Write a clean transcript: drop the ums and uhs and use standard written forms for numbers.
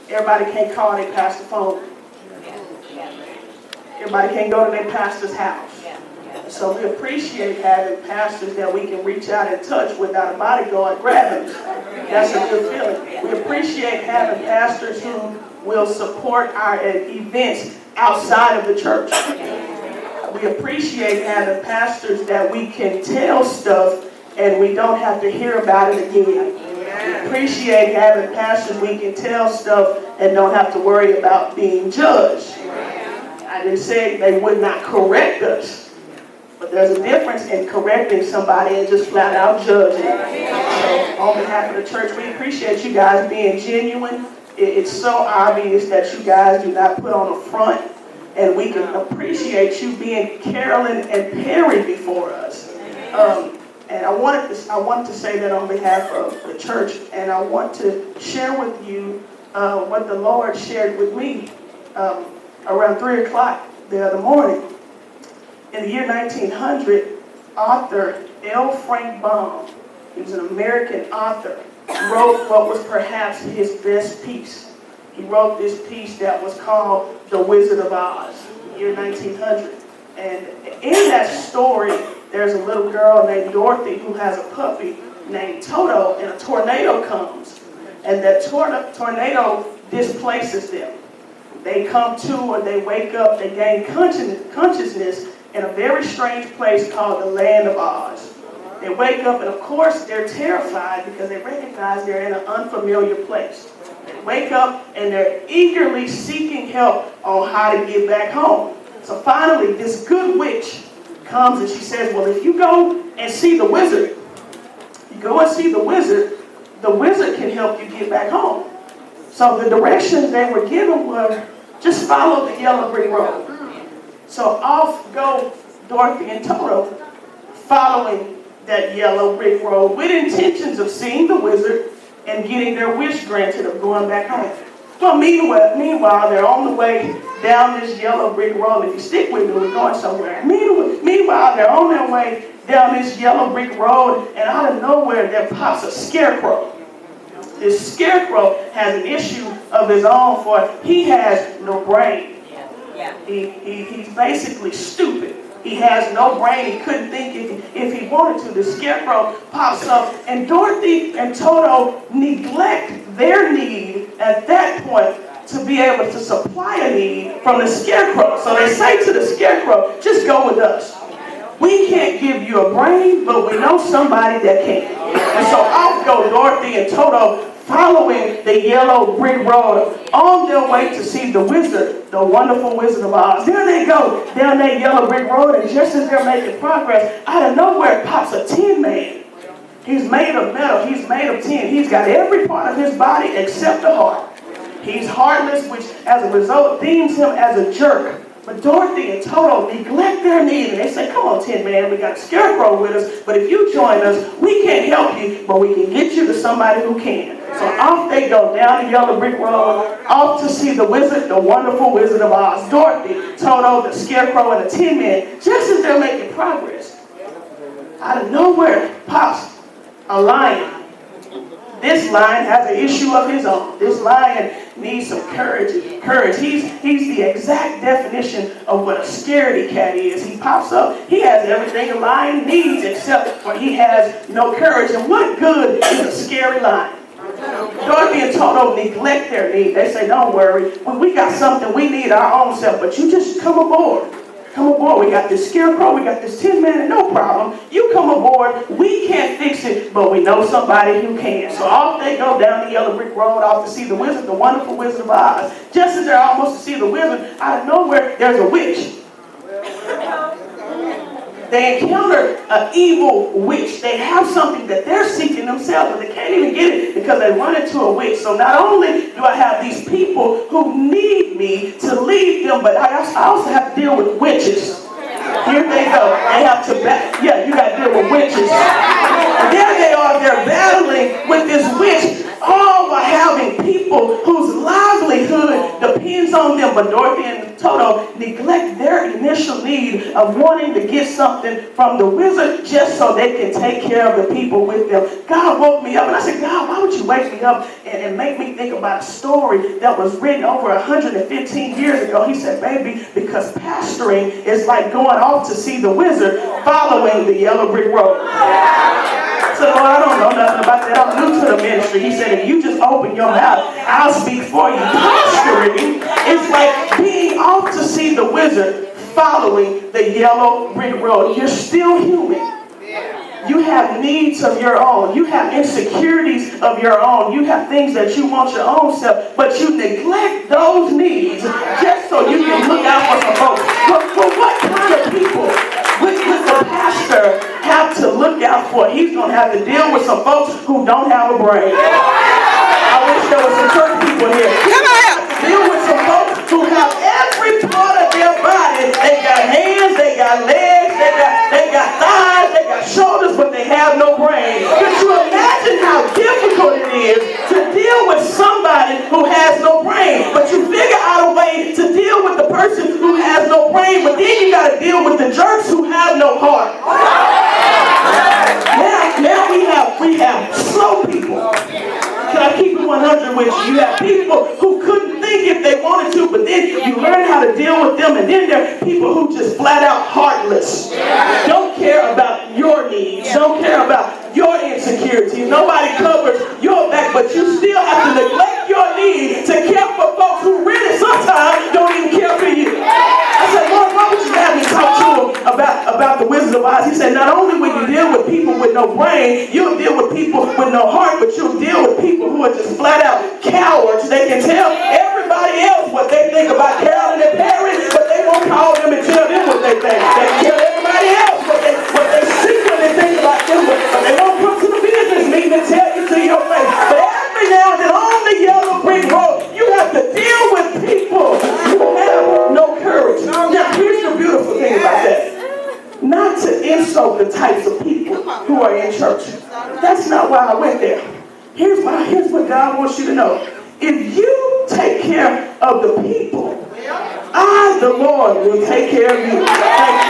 Everybody can't call their pastor phone. Everybody can't go to their pastor's house. So we appreciate having pastors that we can reach out and touch without a bodyguard grabbing us. That's a good feeling. We appreciate having pastors who will support our events outside of the church. We appreciate having pastors that we can tell stuff and we don't have to hear about it again. We appreciate having pastors we can tell stuff and don't have to worry about being judged. I didn't say they would not correct us, but there's a difference in correcting somebody and just flat out judging. So on behalf of the church, we appreciate you guys being genuine. It's so obvious that you guys do not put on a front, and we can appreciate you being Carolyn and Perry before us. And I wanted to say that on behalf of the church, and I want to share with you what the Lord shared with me around 3 o'clock the other morning. In the year 1900, author L. Frank Baum, he was an American author, wrote what was perhaps his best piece. He wrote this piece that was called The Wizard of Oz, year 1900. And in that story, there's a little girl named Dorothy who has a puppy named Toto, and a tornado comes. And that tornado displaces them. They come to, or they wake up, they gain consciousness in a very strange place called the Land of Oz. They wake up, and of course, they're terrified because they recognize they're in an unfamiliar place. They wake up, and they're eagerly seeking help on how to get back home. So finally, this good witch comes, and she says, well, if you go and see the wizard, the wizard can help you get back home. So the directions they were given were, just follow the yellow brick road. So off go Dorothy and Toto, following that yellow brick road with intentions of seeing the wizard and getting their wish granted of going back home. Well, meanwhile, they're on the way down this yellow brick road. If you stick with me, we're going somewhere. Meanwhile, they're on their way down this yellow brick road, and out of nowhere, there pops a scarecrow. This scarecrow has an issue of his own, for he has no brain. He's basically stupid. He has no brain. He couldn't think if he wanted to. The scarecrow pops up, and Dorothy and Toto neglect their need at that point to be able to supply a need from the scarecrow. So they say to the scarecrow, just go with us. We can't give you a brain, but we know somebody that can. And so off go Dorothy and Toto, following the yellow brick road on their way to see the wizard, the wonderful Wizard of Oz. There they go down that yellow brick road, and just as they're making progress, out of nowhere pops a tin man. He's made of metal. He's made of tin. He's got every part of his body except the heart. He's heartless, which as a result deems him as a jerk. But Dorothy and Toto neglect their need, and they say, come on, Tin Man, we got a scarecrow with us, but if you join us, we can't help you, but we can get you to somebody who can. So off they go down the yellow brick road, off to see the wizard, the wonderful Wizard of Oz. Dorothy, Toto, the scarecrow, and the Tin Man, just as they're making progress, out of nowhere pops a lion. This lion has an issue of his own. This lion needs some courage. He's the exact definition of what a scaredy cat is. He pops up. He has everything a lion needs except for he has no courage. And what good is a scary lion? Dorothy and Toto neglect their need. They say, don't worry. When we got something, we need our own self. But you just come aboard. Come aboard. We got this scarecrow. We got this Tin Man. And no problem. You come aboard. We can't fix it, but we know somebody who can. So off they go down the yellow brick road, off to see the wizard, the wonderful Wizard of Oz. Just as they're almost to see the wizard, out of nowhere, there's a witch. They encounter an evil witch. They have something that they're seeking themselves, but they can't even get it because they run into a witch. So not only do I have these people who need me to lead them, but I also have to deal with witches. Here they go. They have to you got to deal with witches. And there they are. They're battling with this witch, all while having people whose livelihood depends on them. But Dorothy and Toto neglect their initial need of wanting to get something from the wizard just so they can take care of the people with them. God woke me up and I said, God, why would you wake me up and make me think about a story that was written over 115 years ago? He said, baby, because pastoring is like going off to see the wizard following the yellow brick road. So Lord, I don't know nothing about that. I'm new to the ministry. He said, if you just open your mouth, I'll speak for you. Pastoring is like being off to see the wizard following the yellow brick road. You're still human. You have needs of your own. You have insecurities of your own. You have things that you want your own self, but you neglect those needs just so you can look out for some folks. For what kind of people would the pastor have to look out for? He's going to have to deal with some folks who don't have a brain. I wish there was some church people here. Deal with some folks who have every part of their body. They got hands, they got legs, they got thighs, they got shoulders, but they have no brain. Could you imagine how difficult it is to deal with somebody who has no brain? But you figure out a way to deal with the person who has no brain, but then you got to deal with the jerks who have no heart. Now we have slow people. Can I keep it 100 with you? You have people who couldn't think if they wanted to, but then you learn how to deal with them, and then there are people who just flat out heartless. Don't care about your needs. Don't care about your insecurities. Nobody covers your back, but you still have to neglect your need to care for folks who really sometimes don't even care for you. I said, Lord, why would you have me talk to him about the Wizard of Oz? He said, not only will you deal with people with no brain, you'll deal with people with no heart, but you'll deal with people who are just flat out cowards. They can tell everybody else what they think about Carolyn and Perry, but they won't call them and tell them what they think. They can tell everybody else what they secretly think about them, but they won't come to the business meeting and tell you to your face. But every now and then on the yellow brick road, you have to deal with people who have no courage. Now, here's the beautiful thing about that. Not to insult the types of people who are in church. That's not why I went there. Here's what God wants you to know. If you take care of the people, I, the Lord, will take care of you. Thank you.